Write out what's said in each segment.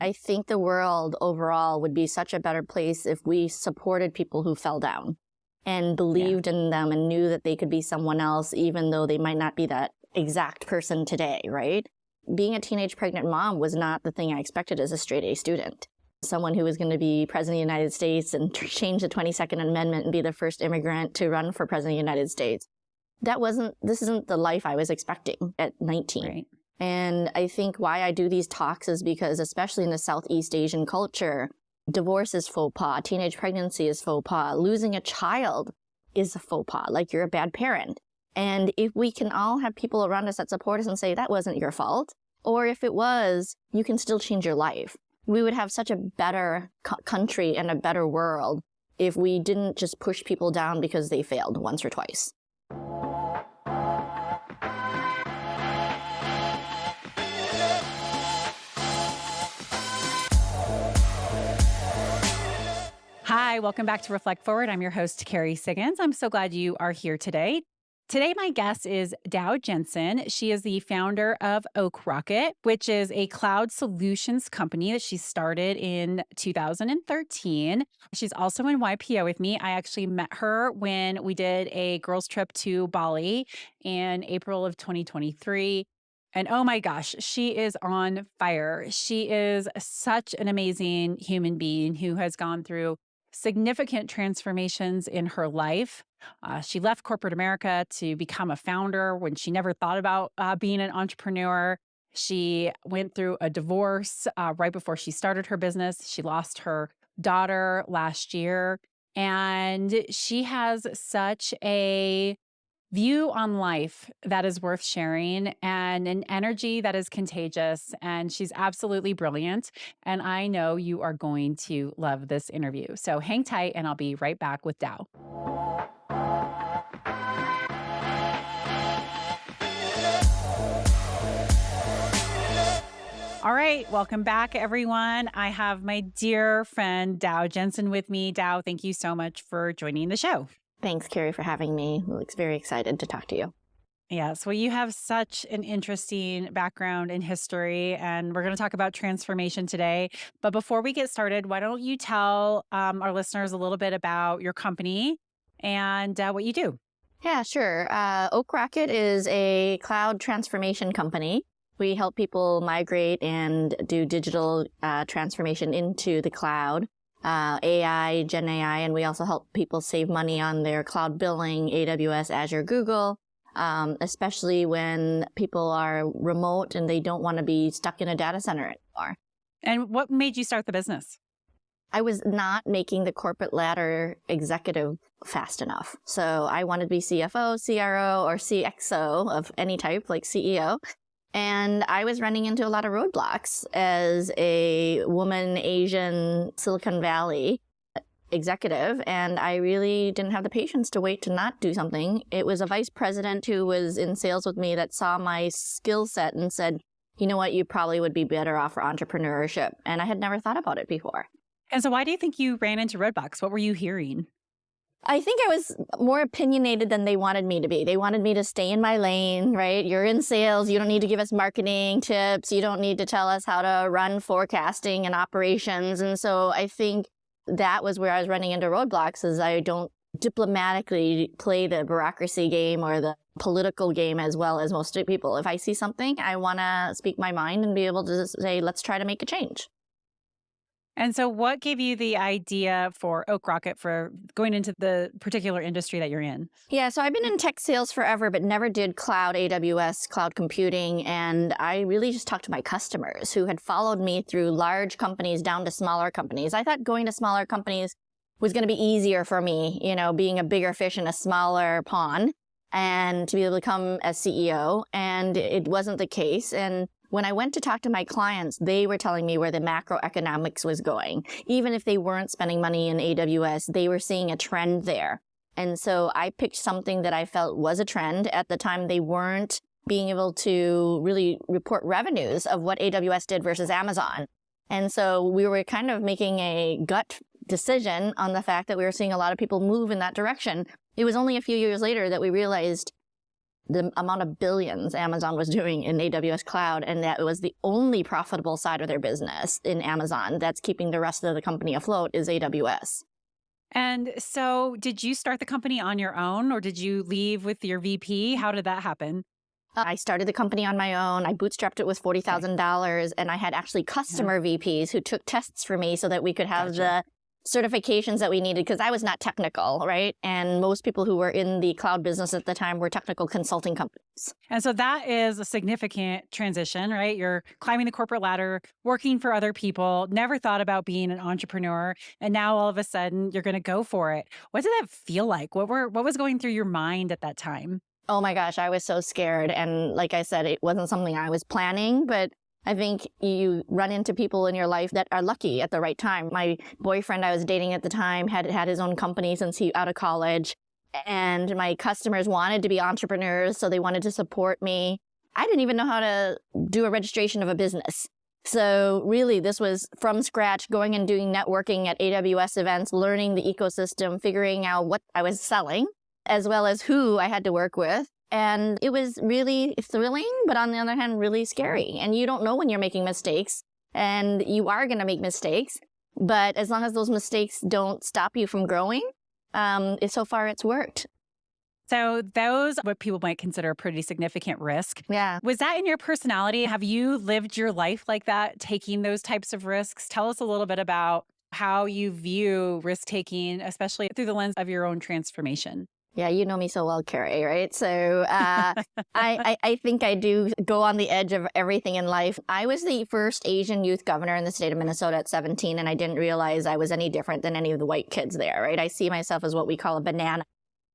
I think the world overall would be such a better place if we supported people who fell down and believed in them and knew that they could be someone else, even though they might not be that exact person today, right? Being a teenage pregnant mom was not the thing I expected as a straight A student. Someone who was going to be president of the United States and change the 22nd Amendment and be the first immigrant to run for president of the United States. This isn't the life I was expecting at 19. Right. And I think why I do these talks is because, especially in the Southeast Asian culture, divorce is faux pas, teenage pregnancy is faux pas, losing a child is a faux pas, like you're a bad parent. And if we can all have people around us that support us and say, that wasn't your fault, or if it was, you can still change your life. We would have such a better country and a better world if we didn't just push people down because they failed once or twice. Hi, welcome back to Reflect Forward. I'm your host, Carrie Siggins. I'm so glad you are here today. Today, my guest is Dao Jensen. She is the founder of Oak Rocket, which is a cloud solutions company that she started in 2013. She's also in YPO with me. I actually met her when we did a girls' trip to Bali in April of 2023. And oh my gosh, she is on fire. She is such an amazing human being who has gone through significant transformations in her life. She left corporate America to become a founder when she never thought about being an entrepreneur. She went through a divorce right before she started her business. She lost her daughter last year. And she has such a view on life that is worth sharing and an energy that is contagious. And she's absolutely brilliant. And I know you are going to love this interview. So hang tight and I'll be right back with Dao. All right, welcome back, everyone. I have my dear friend Dao Jensen with me. Dao, thank you so much for joining the show. Thanks, Carrie, for having me. I'm very excited to talk to you. Yes, well, you have such an interesting background in history, and we're going to talk about transformation today. But before we get started, why don't you tell our listeners a little bit about your company and what you do? Yeah, sure. Oak Rocket is a cloud transformation company. We help people migrate and do digital transformation into the cloud. AI, Gen AI, and we also help people save money on their cloud billing, AWS, Azure, Google, especially when people are remote and they don't want to be stuck in a data center anymore. And what made you start the business? I was not making the corporate ladder executive fast enough. So I wanted to be CFO, CRO, or CXO of any type, like CEO. And I was running into a lot of roadblocks as a woman, Asian, Silicon Valley executive. And I really didn't have the patience to wait to not do something. It was a vice president who was in sales with me that saw my skill set and said, you know what, you probably would be better off for entrepreneurship. And I had never thought about it before. And so why do you think you ran into roadblocks? What were you hearing? I think I was more opinionated than they wanted me to be. They wanted me to stay in my lane, right? You're in sales. You don't need to give us marketing tips. You don't need to tell us how to run forecasting and operations. And so I think that was where I was running into roadblocks, is I don't diplomatically play the bureaucracy game or the political game as well as most people. If I see something, I want to speak my mind and be able to say, let's try to make a change. And so what gave you the idea for Oak Rocket for going into the particular industry that you're in? Yeah, so I've been in tech sales forever, but never did cloud, AWS, cloud computing. And I really just talked to my customers who had followed me through large companies down to smaller companies. I thought going to smaller companies was going to be easier for me, you know, being a bigger fish in a smaller pond and to be able to become a CEO. And it wasn't the case. And when I went to talk to my clients, they were telling me where the macroeconomics was going. Even if they weren't spending money in AWS, they were seeing a trend there. And so I picked something that I felt was a trend. At the time, they weren't being able to really report revenues of what AWS did versus Amazon. And so we were kind of making a gut decision on the fact that we were seeing a lot of people move in that direction. It was only a few years later that we realized the amount of billions Amazon was doing in AWS cloud, and that it was the only profitable side of their business in Amazon that's keeping the rest of the company afloat is AWS. And so did you start the company on your own or did you leave with your VP? How did that happen? I started the company on my own. I bootstrapped it with $40,000, and I had actually customer VPs who took tests for me so that we could have the certifications that we needed, because I was not technical, right? And most people who were in the cloud business at the time were technical consulting companies. And so that is a significant transition, right? You're climbing the corporate ladder, working for other people, never thought about being an entrepreneur. And now all of a sudden you're going to go for it. What did that feel like? What was going through your mind at that time? Oh my gosh, I was so scared. And like I said, it wasn't something I was planning, but I think you run into people in your life that are lucky at the right time. My boyfriend I was dating at the time had his own company since he out of college, and my customers wanted to be entrepreneurs, so they wanted to support me. I didn't even know how to do a registration of a business. So really, this was from scratch, going and doing networking at AWS events, learning the ecosystem, figuring out what I was selling, as well as who I had to work with. And it was really thrilling, but on the other hand, really scary. And you don't know when you're making mistakes, and you are going to make mistakes. But as long as those mistakes don't stop you from growing, so far it's worked. So those, what people might consider a pretty significant risk. Yeah. Was that in your personality? Have you lived your life like that, taking those types of risks? Tell us a little bit about how you view risk taking, especially through the lens of your own transformation. Yeah, you know me so well, Carrie, right? So I think I do go on the edge of everything in life. I was the first Asian youth governor in the state of Minnesota at 17, and I didn't realize I was any different than any of the white kids there, right? I see myself as what we call a banana.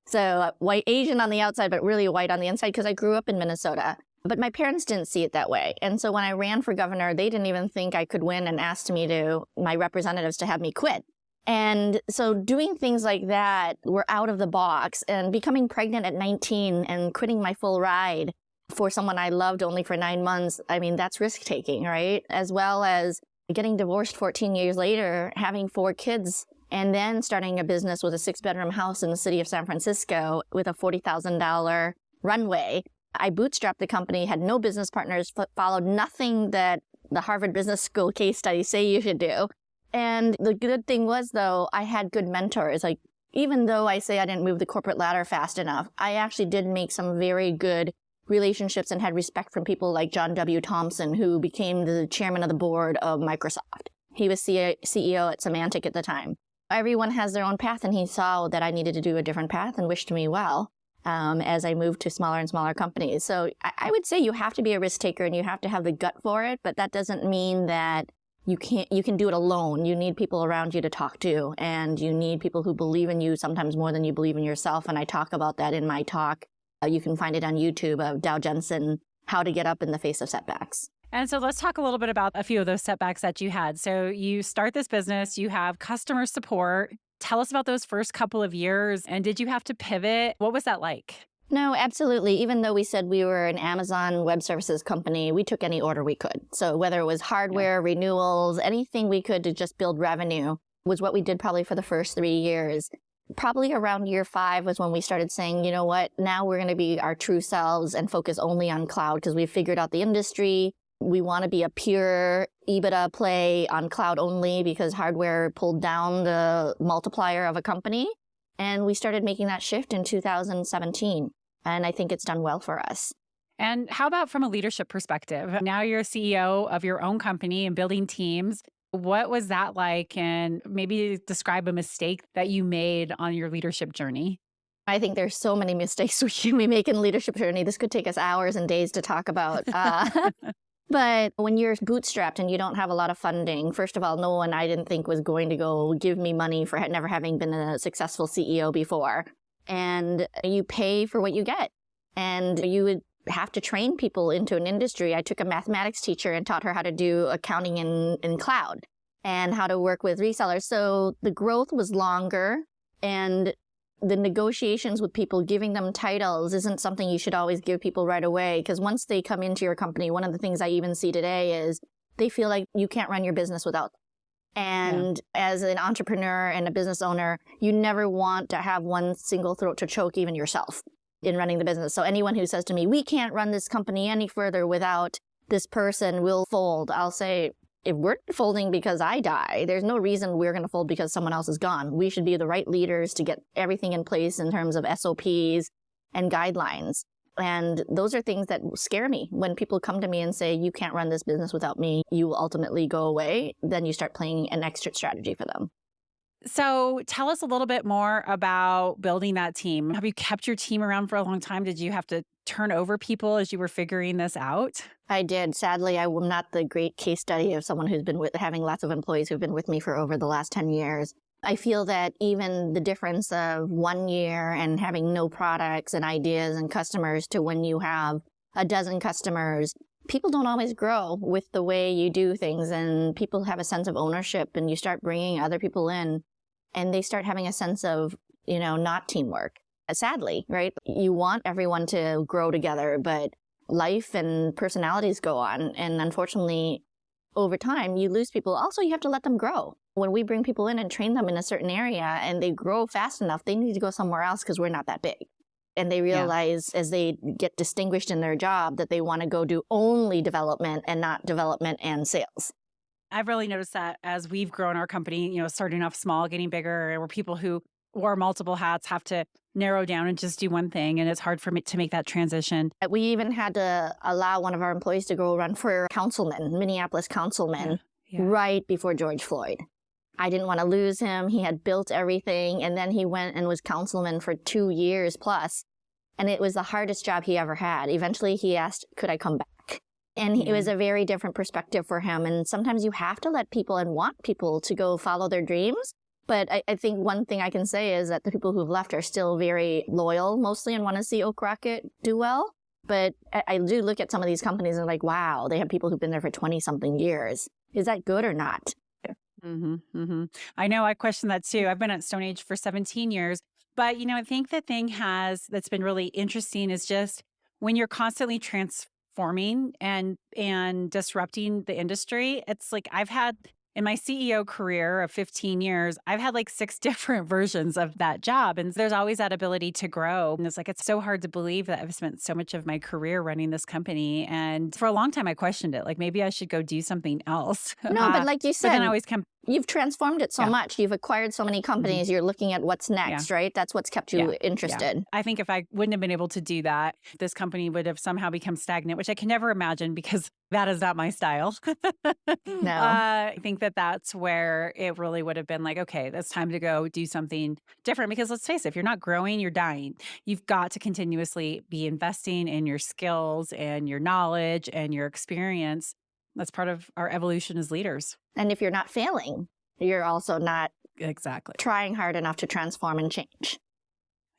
So white Asian on the outside, but really white on the inside, because I grew up in Minnesota. But my parents didn't see it that way. And so when I ran for governor, they didn't even think I could win, and asked my representatives to have me quit. And so doing things like that were out of the box, and becoming pregnant at 19 and quitting my full ride for someone I loved only for 9 months. I mean, that's risk taking, right? As well as getting divorced 14 years later, having 4 kids, and then starting a business with a 6-bedroom house in the city of San Francisco with a $40,000 runway. I bootstrapped the company, had no business partners, followed nothing that the Harvard Business School case studies say you should do. And the good thing was, though, I had good mentors. Like, even though I say I didn't move the corporate ladder fast enough, I actually did make some very good relationships and had respect from people like John W. Thompson, who became the chairman of the board of Microsoft. He was CEO at Symantec at the time. Everyone has their own path, and he saw that I needed to do a different path and wished me well as I moved to smaller and smaller companies. So I would say you have to be a risk taker and you have to have the gut for it, but that doesn't mean that you can do it alone. You need people around you to talk to, and you need people who believe in you sometimes more than you believe in yourself. And I talk about that in my talk. You can find it on YouTube of Dao Jensen, How to Get Up in the Face of Setbacks. And so let's talk a little bit about a few of those setbacks that you had. So you start this business, you have customer support. Tell us about those first couple of years. And did you have to pivot? What was that like? No, absolutely. Even though we said we were an Amazon Web Services company, we took any order we could. So whether it was hardware, renewals, anything we could to just build revenue was what we did probably for the first 3 years. Probably around year 5 was when we started saying, you know what, now we're going to be our true selves and focus only on cloud, because we've figured out the industry. We want to be a pure EBITDA play on cloud only, because hardware pulled down the multiplier of a company. And we started making that shift in 2017. And I think it's done well for us. And how about from a leadership perspective? Now you're a CEO of your own company and building teams. What was that like? And maybe describe a mistake that you made on your leadership journey. I think there's so many mistakes we make in leadership journey. This could take us hours and days to talk about. But when you're bootstrapped and you don't have a lot of funding, first of all, no one I didn't think was going to go give me money for never having been a successful CEO before. And you pay for what you get. And you would have to train people into an industry. I took a mathematics teacher and taught her how to do accounting in cloud and how to work with resellers. So the growth was longer, and the negotiations with people, giving them titles isn't something you should always give people right away, because once they come into your company, one of the things I even see today is they feel like you can't run your business without them. And as an entrepreneur and a business owner, you never want to have one single throat to choke even yourself. in running the business. So anyone who says to me, we can't run this company any further without this person, will fold. I'll say, if we're folding because I die, there's no reason we're going to fold because someone else is gone. We should be the right leaders to get everything in place in terms of SOPs and guidelines. And those are things that scare me. When people come to me and say, you can't run this business without me, you will ultimately go away, then you start playing an exit strategy for them. So tell us a little bit more about building that team. Have you kept your team around for a long time? Did you have to turn over people as you were figuring this out? I did. Sadly, I'm not the great case study of someone who's been having lots of employees who've been with me for over the last 10 years. I feel that even the difference of 1 year and having no products and ideas and customers to when you have a dozen customers, people don't always grow with the way you do things, and people have a sense of ownership, and you start bringing other people in and they start having a sense of, not teamwork. Sadly, right? You want everyone to grow together, but life and personalities go on. And unfortunately, over time, you lose people. Also, you have to let them grow. When we bring people in and train them in a certain area and they grow fast enough, they need to go somewhere else because we're not that big. And they realize as they get distinguished in their job that they want to go do only development and not development and sales. I've really noticed that as we've grown our company, starting off small, getting bigger, where people who wore multiple hats have to narrow down and just do one thing. And it's hard for me to make that transition. We even had to allow one of our employees to go run for councilman, Minneapolis councilman, right before George Floyd. I didn't want to lose him. He had built everything. And then he went and was councilman for 2 years plus. And it was the hardest job he ever had. Eventually he asked, could I come back? And it was a very different perspective for him. And sometimes you have to let people and want people to go follow their dreams. But I think one thing I can say is that the people who've left are still very loyal mostly and want to see Oak Rocket do well. But I do look at some of these companies and like, wow, they have people who've been there for 20-something years. Is that good or not? I know I question that too. I've been at Stone Age for 17 years. But, I think the thing that's been really interesting is just when you're constantly transforming and disrupting the industry, it's like I've had in my CEO career of 15 years, I've had like 6 different versions of that job. And there's always that ability to grow. And it's like, it's so hard to believe that I've spent so much of my career running this company. And for a long time, I questioned it. Like maybe I should go do something else. No, but like you said, but then I always come. You've transformed it so much. You've acquired so many companies. You're looking at what's next, right? That's what's kept you interested. I think if I wouldn't have been able to do that, this company would have somehow become stagnant, which I can never imagine because that is not my style. No. I think that's where it really would have been like, okay, it's time to go do something different. Because let's face it, if you're not growing, you're dying. You've got to continuously be investing in your skills and your knowledge and your experience. That's part of our evolution as leaders. And if you're not failing, you're also not trying hard enough to transform and change.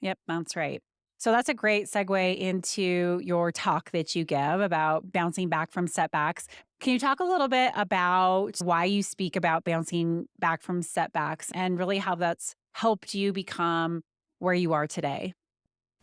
Yep, that's right. So that's a great segue into your talk that you give about bouncing back from setbacks. Can you talk a little bit about why you speak about bouncing back from setbacks and really how that's helped you become where you are today?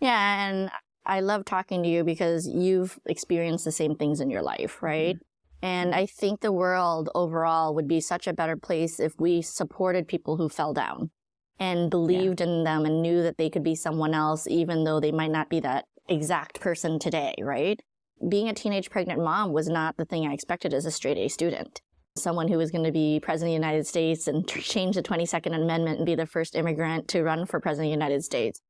Yeah, and I love talking to you because you've experienced the same things in your life, right? And I think the world overall would be such a better place if we supported people who fell down and believed in them and knew that they could be someone else, even though they might not be that exact person today, right? Being a teenage pregnant mom was not the thing I expected as a straight A student. Someone who was going to be president of the United States and change the 22nd Amendment and be the first immigrant to run for president of the United States.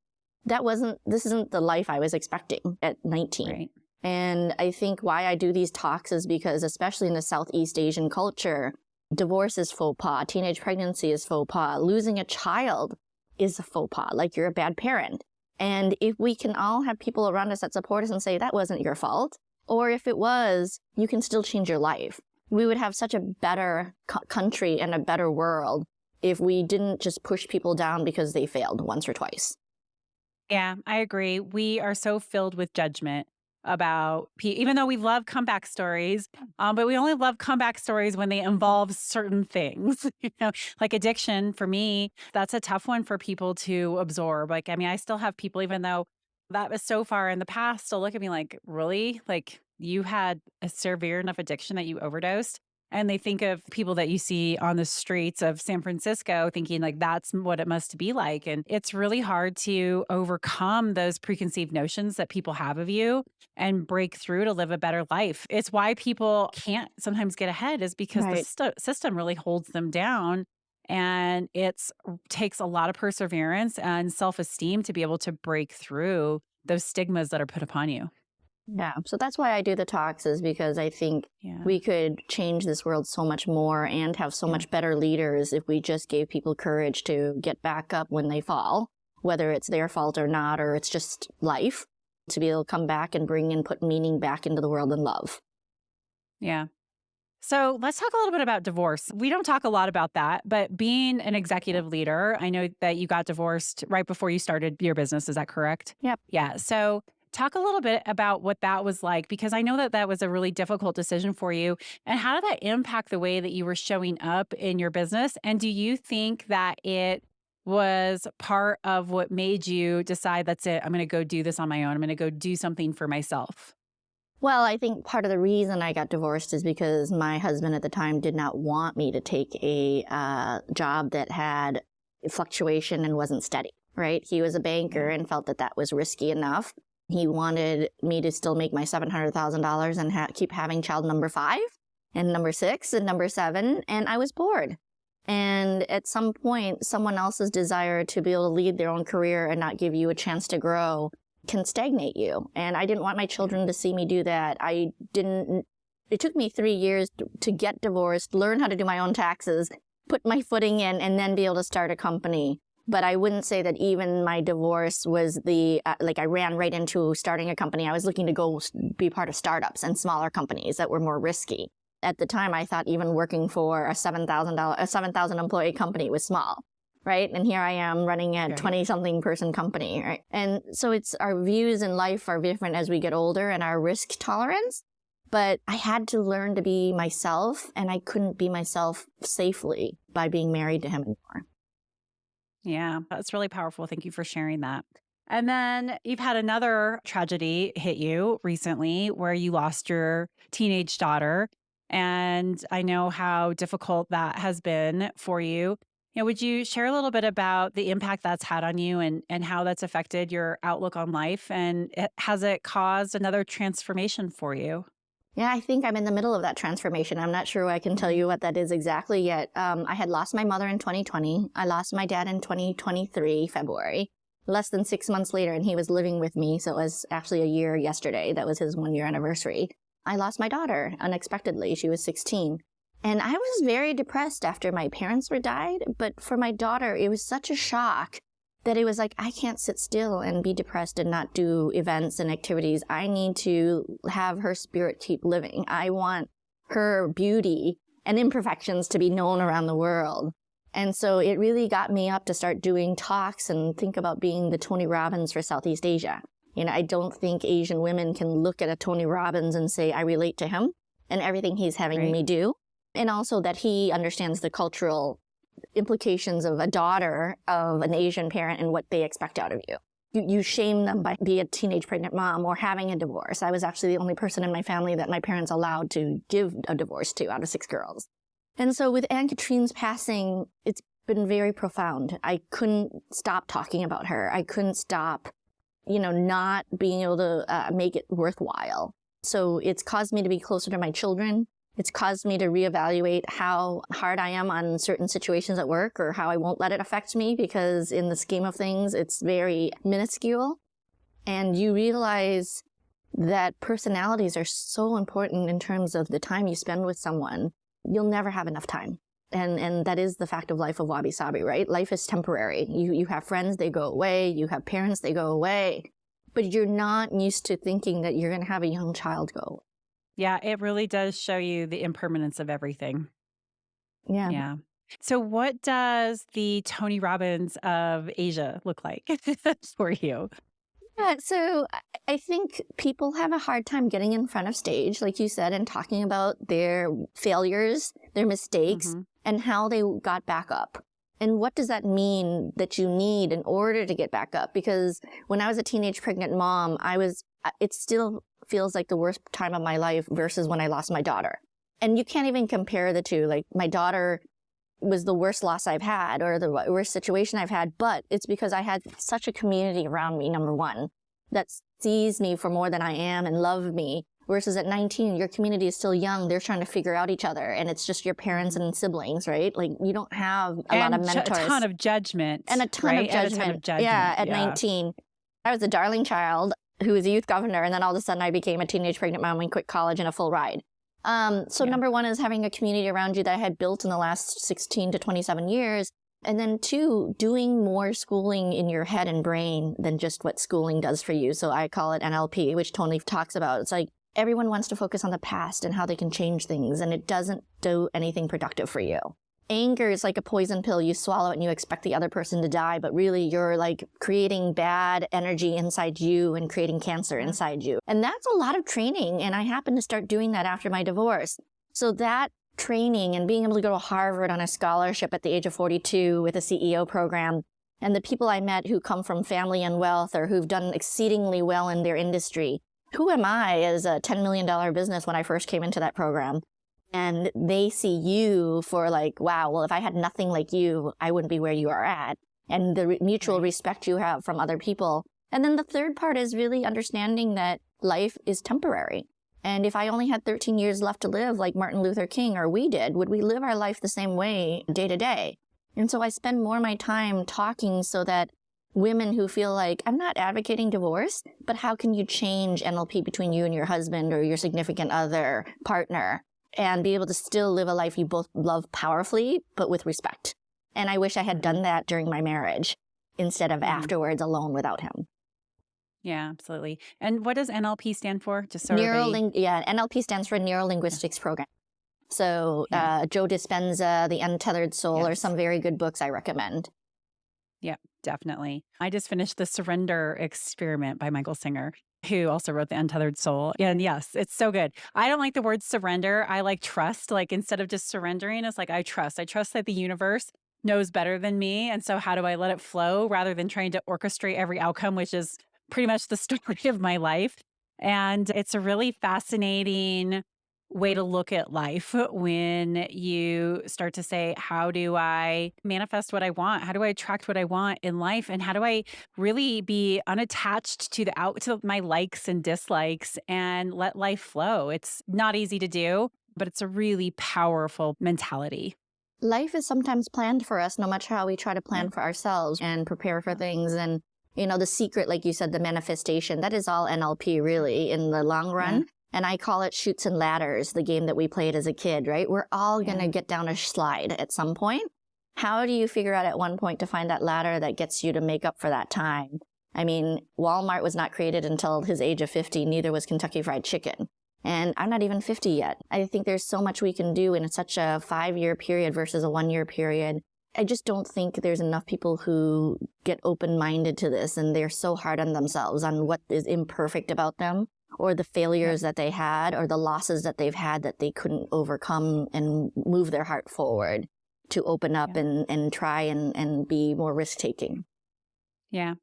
This isn't the life I was expecting at 19. Right. And I think why I do these talks is because, especially in the Southeast Asian culture, divorce is faux pas, teenage pregnancy is faux pas, losing a child is a faux pas, like you're a bad parent. And if we can all have people around us that support us and say, that wasn't your fault, or if it was, you can still change your life. We would have such a better country and a better world if we didn't just push people down because they failed once or twice. Yeah, I agree. We are so filled with judgment about, even though we love comeback stories, but we only love comeback stories when they involve certain things, like addiction. For me, that's a tough one for people to absorb. Like, I mean, I still have people, even though that was so far in the past, still look at me like, really? Like you had a severe enough addiction that you overdosed? And they think of people that you see on the streets of San Francisco thinking like that's what it must be like. And it's really hard to overcome those preconceived notions that people have of you and break through to live a better life. It's why people can't sometimes get ahead is because the Right. system really holds them down. And it takes a lot of perseverance and self-esteem to be able to break through those stigmas that are put upon you. Yeah. So that's why I do the talks, is because I think Yeah. we could change this world so much more and have so much better leaders if we just gave people courage to get back up when they fall, whether it's their fault or not, or it's just life, to be able to come back and bring and put meaning back into the world and love. Yeah. So let's talk a little bit about divorce. We don't talk a lot about that, but being an executive leader, I know that you got divorced right before you started your business. Is that correct? Yep. Yeah. So talk a little bit about what that was like, because I know that that was a really difficult decision for you. And how did that impact the way that you were showing up in your business? And do you think that it was part of what made you decide, that's it, I'm going to go do this on my own. I'm going to go do something for myself? Well, I think part of the reason I got divorced is because my husband at the time did not want me to take a job that had fluctuation and wasn't steady, right? He was a banker and felt that that was risky enough. He wanted me to still make my $700,000 and keep having child number 5 and number 6 and number 7. And I was bored. And at some point, someone else's desire to be able to lead their own career and not give you a chance to grow can stagnate you. And I didn't want my children to see me do that. It took me 3 years to get divorced, learn how to do my own taxes, put my footing in, and then be able to start a company. But I wouldn't say that even my divorce was I ran right into starting a company. I was looking to go be part of startups and smaller companies that were more risky. At the time, I thought even working for a 7,000 employee company was small, right? And here I am running a 20-something person company, right? And so it's our views in life are different as we get older and our risk tolerance. But I had to learn to be myself, and I couldn't be myself safely by being married to him anymore. Yeah, that's really powerful. Thank you for sharing that. And then you've had another tragedy hit you recently where you lost your teenage daughter. And I know how difficult that has been for you. Would you share a little bit about the impact that's had on you and how that's affected your outlook on life? And has it caused another transformation for you? Yeah, I think I'm in the middle of that transformation. I'm not sure I can tell you what that is exactly yet. I had lost my mother in 2020. I lost my dad in 2023, February, less than 6 months later, and he was living with me. So it was actually a year yesterday. That was his 1-year anniversary. I lost my daughter unexpectedly. She was 16. And I was very depressed after my parents were died. But for my daughter, it was such a shock that it was like, I can't sit still and be depressed and not do events and activities. I need to have her spirit keep living. I want her beauty and imperfections to be known around the world. And so it really got me up to start doing talks and think about being the Tony Robbins for Southeast Asia. I don't think Asian women can look at a Tony Robbins and say, I relate to him and everything he's having me do. And also that he understands the cultural implications of a daughter of an Asian parent and what they expect out of you. You shame them by being a teenage pregnant mom or having a divorce. I was actually the only person in my family that my parents allowed to give a divorce to out of 6 girls. And so with Anne Katrine's passing, it's been very profound. I couldn't stop talking about her. I couldn't stop, not being able to make it worthwhile. So it's caused me to be closer to my children. It's caused me to reevaluate how hard I am on certain situations at work or how I won't let it affect me, because in the scheme of things, it's very minuscule. And you realize that personalities are so important in terms of the time you spend with someone. You'll never have enough time. And that is the fact of life of Wabi Sabi, right? Life is temporary. You have friends, they go away. You have parents, they go away. But you're not used to thinking that you're going to have a young child go. Yeah, it really does show you the impermanence of everything. Yeah. Yeah. So what does the Tony Robbins of Asia look like for you? Yeah, so I think people have a hard time getting in front of stage, like you said, and talking about their failures, their mistakes, and how they got back up. And what does that mean that you need in order to get back up? Because when I was a teenage pregnant mom, it still feels like the worst time of my life versus when I lost my daughter. And you can't even compare the two. Like my daughter was the worst loss I've had or the worst situation I've had, but it's because I had such a community around me, number one, that sees me for more than I am and love me. Versus at 19, your community is still young. They're trying to figure out each other. And it's just your parents and siblings, right? Like you don't have a lot of mentors. A ton of judgment. And a ton of judgment. Yeah, at 19. I was a darling child who was a youth governor. And then all of a sudden I became a teenage pregnant mom and quit college in a full ride. Number one is having a community around you that I had built in the last 16 to 27 years. And then two, doing more schooling in your head and brain than just what schooling does for you. So I call it NLP, which Tony talks about. It's like everyone wants to focus on the past and how they can change things, and it doesn't do anything productive for you. Anger is like a poison pill. You swallow it and you expect the other person to die, but really you're like creating bad energy inside you and creating cancer inside you. And that's a lot of training. And I happened to start doing that after my divorce. So that training and being able to go to Harvard on a scholarship at the age of 42 with a CEO program, and the people I met who come from family and wealth or who've done exceedingly well in their industry. Who am I as a $10 million business when I first came into that program? And they see you for like, wow, well, if I had nothing like you, I wouldn't be where you are at. And the mutual respect you have from other people. And then the third part is really understanding that life is temporary. And if I only had 13 years left to live like Martin Luther King or we did, would we live our life the same way day to day? And so I spend more of my time talking so that women who feel like, I'm not advocating divorce, but how can you change NLP between you and your husband or your significant other partner and be able to still live a life you both love powerfully, but with respect? And I wish I had done that during my marriage instead of afterwards alone without him. Yeah, absolutely. And what does NLP stand for? Just so NLP stands for Neuro-Linguistics Program. So Joe Dispenza, The Untethered Soul are some very good books I recommend. Yeah, definitely. I just finished The Surrender Experiment by Michael Singer, who also wrote The Untethered Soul. And yes, it's so good. I don't like the word surrender. I like trust. Like instead of just surrendering, it's like I trust. I trust that the universe knows better than me. And so how do I let it flow rather than trying to orchestrate every outcome, which is pretty much the story of my life. And it's a really fascinating way to look at life when you start to say, how do I manifest what I want? How do I attract what I want in life? And how do I really be unattached to to my likes and dislikes and let life flow? It's not easy to do, but it's a really powerful mentality. Life is sometimes planned for us, no matter how we try to plan for ourselves and prepare for things. And you know, the secret, like you said, the manifestation, that is all NLP really in the long run. Yeah. And I call it Chutes and Ladders, the game that we played as a kid, right? We're all going to get down a slide at some point. How do you figure out at one point to find that ladder that gets you to make up for that time? I mean, Walmart was not created until his age of 50. Neither was Kentucky Fried Chicken. And I'm not even 50 yet. I think there's so much we can do in such a 5-year period versus a 1-year period. I just don't think there's enough people who get open-minded to this, and they're so hard on themselves on what is imperfect about them or the failures that they had or the losses that they've had that they couldn't overcome and move their heart forward to open up and try and be more risk-taking. Yeah.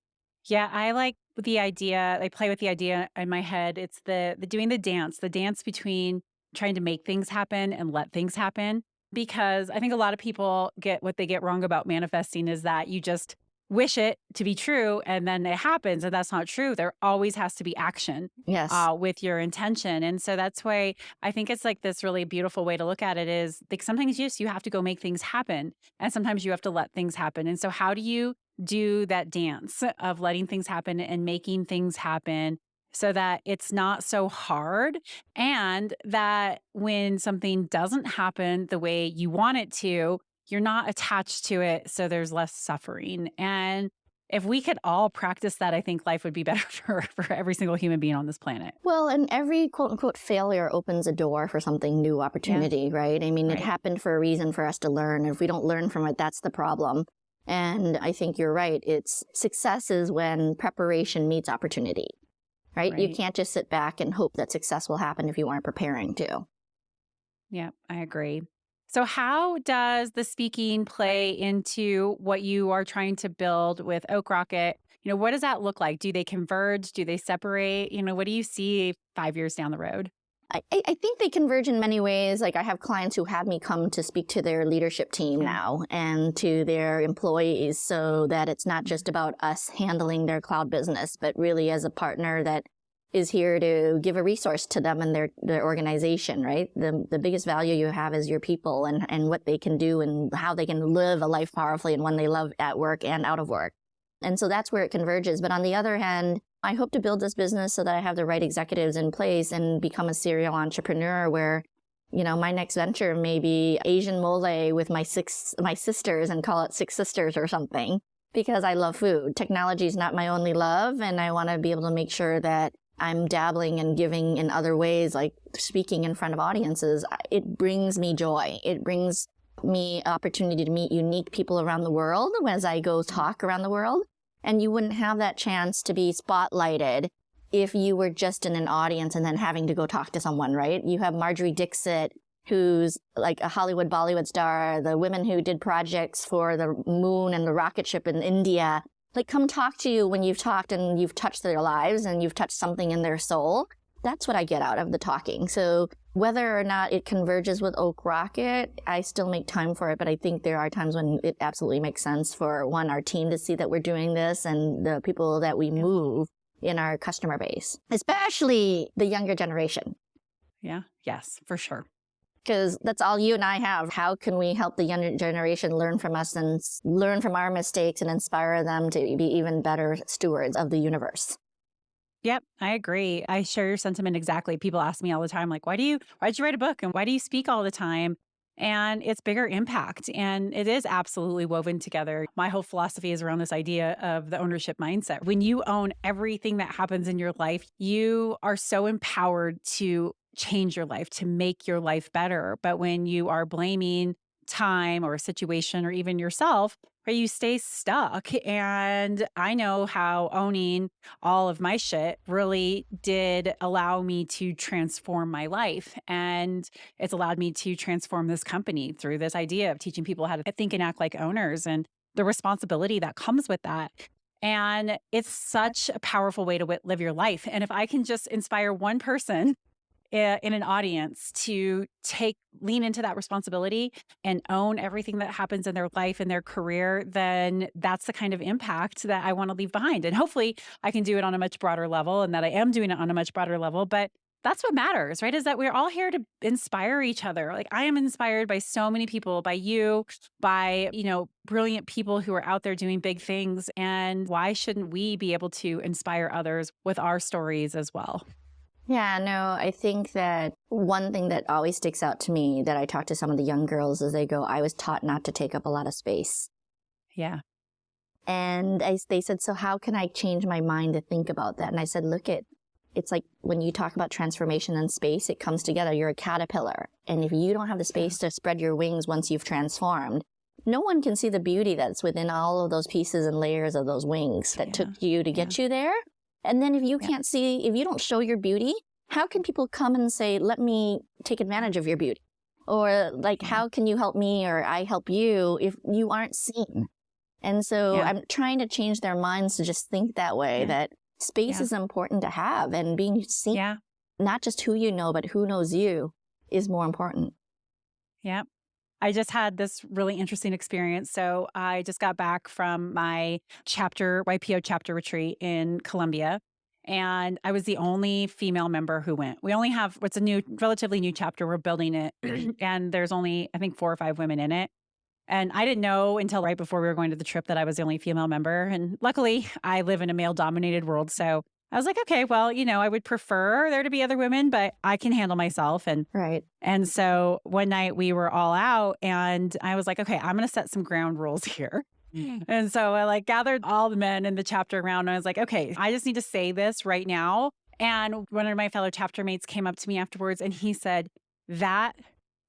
Yeah, I like the idea, I play with the idea in my head. It's the doing the dance between trying to make things happen and let things happen. Because I think a lot of people what they get wrong about manifesting is that you just wish it to be true and then it happens, and that's not true. There always has to be action with your intention. And so that's why I think it's like this really beautiful way to look at it is like sometimes you have to go make things happen and sometimes you have to let things happen. And so how do you do that dance of letting things happen and making things happen so that it's not so hard, and that when something doesn't happen the way you want it to, you're not attached to it, so there's less suffering. And if we could all practice that, I think life would be better for every single human being on this planet. Well, and every quote-unquote failure opens a door for something new, opportunity, right? I mean, it happened for a reason for us to learn. If we don't learn from it, that's the problem. And I think you're right. Success is when preparation meets opportunity. Right? You can't just sit back and hope that success will happen if you aren't preparing to. Yeah, I agree. So how does the speaking play into what you are trying to build with Oak Rocket? You know, what does that look like? Do they converge? Do they separate? You know, what do you see 5 years down the road? I think they converge in many ways. Like I have clients who have me come to speak to their leadership team now and to their employees so that it's not just about us handling their cloud business, but really as a partner that is here to give a resource to them and their organization, right? The biggest value you have is your people and what they can do and how they can live a life powerfully and one they love at work and out of work. And so that's where it converges. But on the other hand, I hope to build this business so that I have the right executives in place and become a serial entrepreneur where, my next venture may be Asian mole with my sisters and call it Six Sisters or something because I love food. Technology is not my only love. And I want to be able to make sure that I'm dabbling and giving in other ways, like speaking in front of audiences. It brings me joy. It brings me opportunity to meet unique people around the world as I go talk around the world. And you wouldn't have that chance to be spotlighted if you were just in an audience and then having to go talk to someone, right? You have Marjorie Dixit, who's like a Hollywood Bollywood star, the women who did projects for the moon and the rocket ship in India. Like, come talk to you when you've talked and you've touched their lives and you've touched something in their soul. That's what I get out of the talking. So whether or not it converges with Oak Rocket, I still make time for it. But I think there are times when it absolutely makes sense for, one, our team to see that we're doing this and the people that we move in our customer base, especially the younger generation. Yeah. Yes, for sure. Because that's all you and I have. How can we help the younger generation learn from us and learn from our mistakes and inspire them to be even better stewards of the universe? Yep, I agree. I share your sentiment exactly. People ask me all the time, like, why'd you write a book and why do you speak all the time? And it's bigger impact. And it is absolutely woven together. My whole philosophy is around this idea of the ownership mindset. When you own everything that happens in your life, you are so empowered to change your life, to make your life better. But when you are blaming time or a situation or even yourself, right, you stay stuck. And I know how owning all of my shit really did allow me to transform my life. And it's allowed me to transform this company through this idea of teaching people how to think and act like owners and the responsibility that comes with that. And it's such a powerful way to live your life. And if I can just inspire one person in an audience to lean into that responsibility and own everything that happens in their life and their career, then that's the kind of impact that I want to leave behind. And hopefully I can do it on a much broader level and that I am doing it on a much broader level. But that's what matters, right? Is that we're all here to inspire each other. Like I am inspired by so many people, by you, by, brilliant people who are out there doing big things. And why shouldn't we be able to inspire others with our stories as well? Yeah, no, I think that one thing that always sticks out to me that I talk to some of the young girls is they go, I was taught not to take up a lot of space. Yeah. And they said, so how can I change my mind to think about that? And I said, it's like when you talk about transformation in space, it comes together. You're a caterpillar. And if you don't have the space to spread your wings once you've transformed, no one can see the beauty that's within all of those pieces and layers of those wings that took you to get you there. And then if you can't see, if you don't show your beauty, how can people come and say, let me take advantage of your beauty? Or like, how can you help me or I help you if you aren't seen? And so I'm trying to change their minds to just think that way, that space is important to have and being seen, not just who you know, but who knows you is more important. Yeah. I just had this really interesting experience. So I just got back from my YPO chapter retreat in Colombia, and I was the only female member who went. We only have, it's a relatively new chapter. We're building it, and there's only, I think, 4 or 5 women in it. And I didn't know until right before we were going to the trip that I was the only female member. And luckily, I live in a male-dominated world, so I was like, okay, well, I would prefer there to be other women, but I can handle myself. And so one night we were all out and I was like, okay, I'm going to set some ground rules here. And so I gathered all the men in the chapter around and I was like, okay, I just need to say this right now. And one of my fellow chapter mates came up to me afterwards and he said, that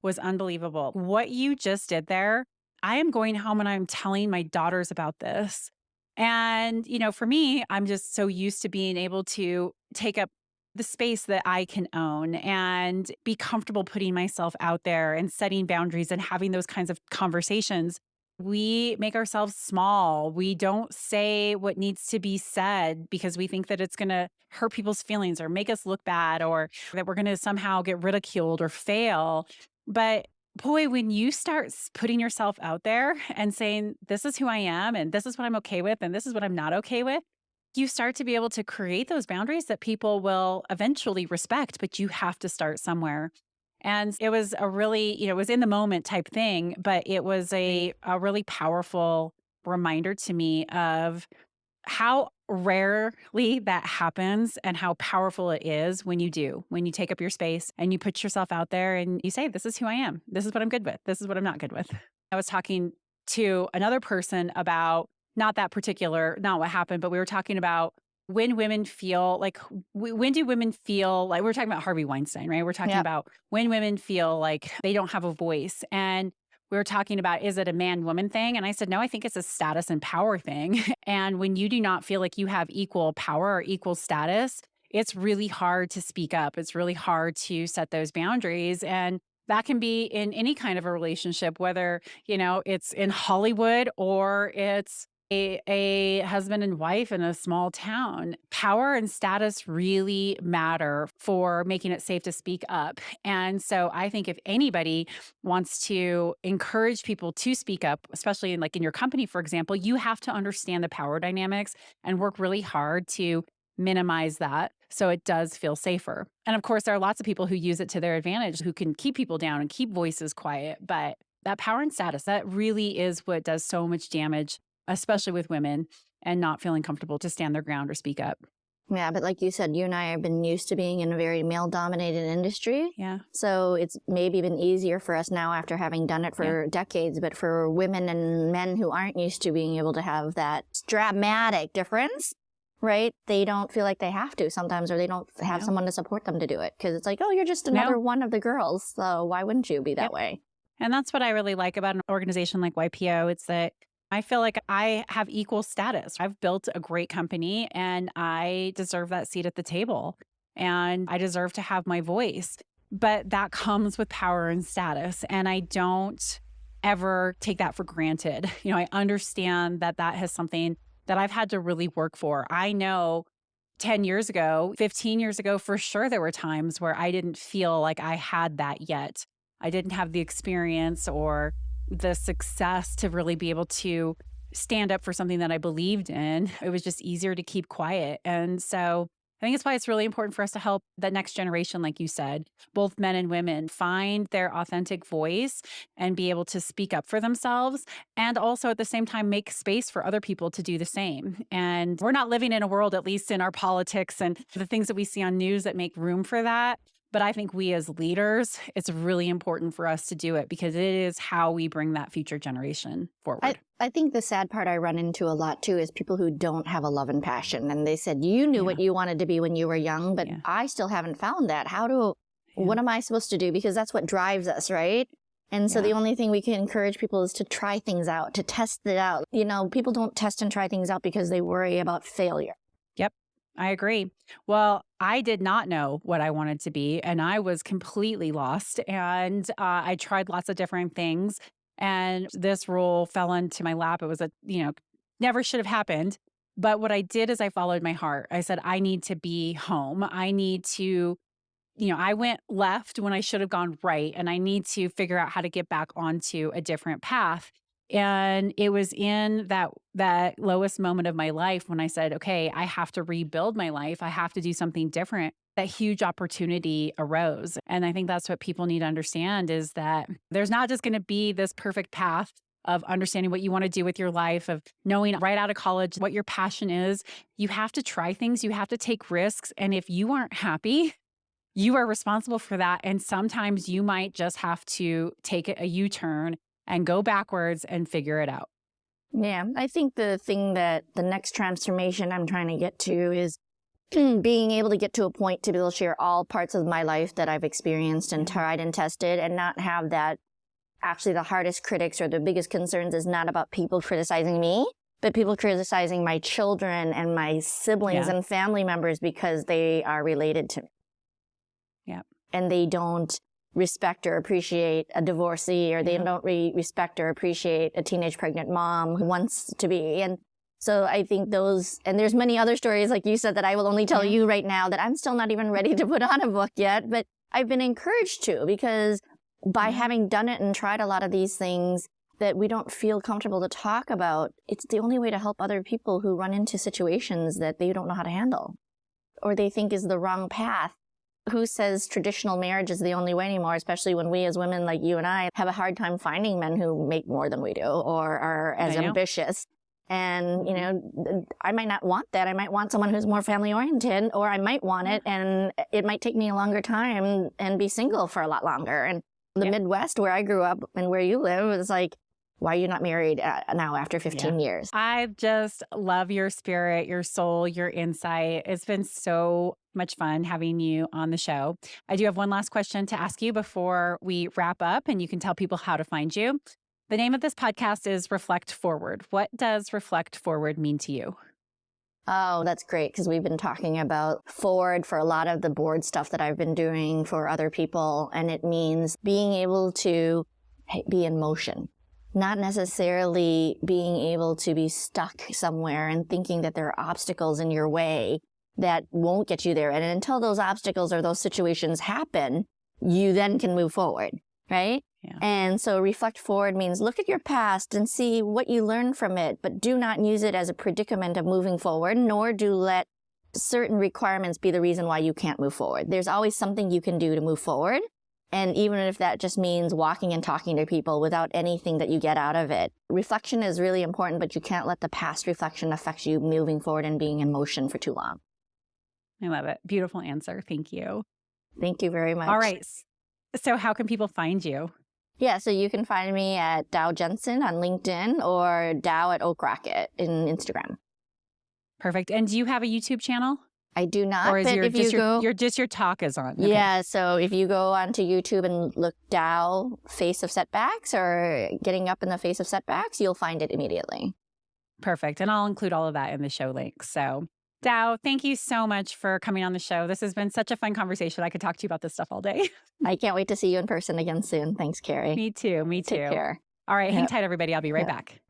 was unbelievable. What you just did there, I am going home and I'm telling my daughters about this. And, for me, I'm just so used to being able to take up the space that I can own and be comfortable putting myself out there and setting boundaries and having those kinds of conversations we make ourselves small. We don't say what needs to be said because we think that it's going to hurt people's feelings or make us look bad or that we're going to somehow get ridiculed or fail. But boy, when you start putting yourself out there and saying, this is who I am and this is what I'm okay with and this is what I'm not okay with, you start to be able to create those boundaries that people will eventually respect, but you have to start somewhere. And it was a really, it was in the moment type thing, but it was a really powerful reminder to me of how rarely that happens and how powerful it is when you do, when you take up your space and you put yourself out there and you say, this is who I am. This is what I'm good with. This is what I'm not good with. I was talking to another person about not what happened, but we were talking about when women feel like, when do women feel like, we're talking about Harvey Weinstein, right? We're talking about when women feel like they don't have a voice. And we were talking about, is it a man-woman thing? And I said, no, I think it's a status and power thing. And when you do not feel like you have equal power or equal status, it's really hard to speak up. It's really hard to set those boundaries. And that can be in any kind of a relationship, whether, it's in Hollywood or it's a husband and wife in a small town. Power and status really matter for making it safe to speak up. And so I think if anybody wants to encourage people to speak up, especially in your company, for example, you have to understand the power dynamics and work really hard to minimize that so it does feel safer. And of course, there are lots of people who use it to their advantage, who can keep people down and keep voices quiet. But that power and status, that really is what does so much damage, especially with women and not feeling comfortable to stand their ground or speak up. Yeah, but like you said, you and I have been used to being in a very male-dominated industry. Yeah. So it's maybe been easier for us now after having done it for decades, but for women and men who aren't used to being able to have that dramatic difference, right? They don't feel like they have to sometimes, or they don't have someone to support them to do it. Because it's like, oh, you're just another one of the girls. So why wouldn't you be that way? And that's what I really like about an organization like YPO. It's that I feel like I have equal status. I've built a great company and I deserve that seat at the table and I deserve to have my voice. But that comes with power and status. And I don't ever take that for granted. I understand that that is something that I've had to really work for. I know 10 years ago, 15 years ago, for sure, there were times where I didn't feel like I had that yet. I didn't have the experience or the success to really be able to stand up for something that I believed in. It was just easier to keep quiet. And so I think it's why it's really important for us to help the next generation, like you said, both men and women, find their authentic voice and be able to speak up for themselves. And also at the same time, make space for other people to do the same. And we're not living in a world, at least in our politics and the things that we see on news, that make room for that. But I think we as leaders, it's really important for us to do it because it is how we bring that future generation forward. I think the sad part I run into a lot too is people who don't have a love and passion. And they said, you knew what you wanted to be when you were young, but I still haven't found that. What am I supposed to do? Because that's what drives us, right? And so the only thing we can encourage people is to try things out, to test it out. People don't test and try things out because they worry about failure. Yep. I agree. Well, I did not know what I wanted to be, and I was completely lost. And I tried lots of different things, and this role fell into my lap. It was never should have happened. But what I did is I followed my heart. I said, I need to be home. I need to, I went left when I should have gone right, and I need to figure out how to get back onto a different path. And it was in that lowest moment of my life when I said, okay, I have to rebuild my life. I have to do something different. That huge opportunity arose. And I think that's what people need to understand is that there's not just going to be this perfect path of understanding what you want to do with your life, of knowing right out of college what your passion is. You have to try things. You have to take risks. And if you aren't happy, you are responsible for that. And sometimes you might just have to take a U-turn and go backwards and figure it out. Yeah, I think the thing that the next transformation I'm trying to get to is being able to get to a point to be able to share all parts of my life that I've experienced and tried and tested, and not have that. Actually, the hardest critics or the biggest concerns is not about people criticizing me, but people criticizing my children and my siblings and family members because they are related to me. Yeah. And they don't respect or appreciate a divorcee, or they don't respect or appreciate a teenage pregnant mom who wants to be. And so I think those, and there's many other stories, like you said, that I will only tell you right now that I'm still not even ready to put on a book yet, but I've been encouraged to, because by having done it and tried a lot of these things that we don't feel comfortable to talk about, it's the only way to help other people who run into situations that they don't know how to handle or they think is the wrong path. Who says traditional marriage is the only way anymore, especially when we as women like you and I have a hard time finding men who make more than we do or are as ambitious. And, you know, I might not want that. I might want someone who's more family oriented, or I might want it and it might take me a longer time and be single for a lot longer. And the Midwest, where I grew up and where you live, is like, why are you not married now after 15 years? I just love your spirit, your soul, your insight. It's been so much fun having you on the show. I do have one last question to ask you before we wrap up, and you can tell people how to find you. The name of this podcast is Reflect Forward. What does Reflect Forward mean to you? Oh, that's great, because we've been talking about forward for a lot of the board stuff that I've been doing for other people, and it means being able to be in motion. Not necessarily being able to be stuck somewhere and thinking that there are obstacles in your way that won't get you there. And until those obstacles or those situations happen, you then can move forward, right? Yeah. And so reflect forward means look at your past and see what you learned from it, but do not use it as a predicament of moving forward, nor do let certain requirements be the reason why you can't move forward. There's always something you can do to move forward. And even if that just means walking and talking to people without anything that you get out of it. Reflection is really important, but you can't let the past reflection affect you moving forward and being in motion for too long. I love it. Beautiful answer. Thank you. Thank you very much. All right. So how can people find you? Yeah, so you can find me at Dao Jensen on LinkedIn or Dao at Oak Rocket in Instagram. Perfect. And do you have a YouTube channel? I do not. Or is but your talk is on? Okay. Yeah, so if you go onto YouTube and look Dao Face of Setbacks or Getting Up in the Face of Setbacks, you'll find it immediately. Perfect. And I'll include all of that in the show links. So Dao, thank you so much for coming on the show. This has been such a fun conversation. I could talk to you about this stuff all day. I can't wait to see you in person again soon. Thanks, Carrie. Me too. Take care. All right. Hang tight, everybody. I'll be right back.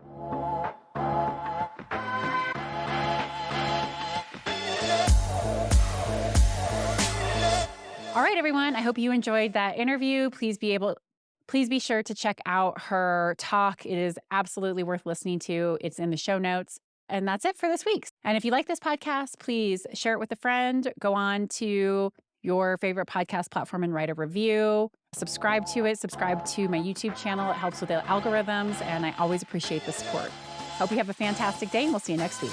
All right, everyone. I hope you enjoyed that interview. Please be sure to check out her talk. It is absolutely worth listening to. It's in the show notes. And that's it for this week. And if you like this podcast, please share it with a friend. Go on to your favorite podcast platform and write a review. Subscribe to it. Subscribe to my YouTube channel. It helps with the algorithms, and I always appreciate the support. Hope you have a fantastic day, and we'll see you next week.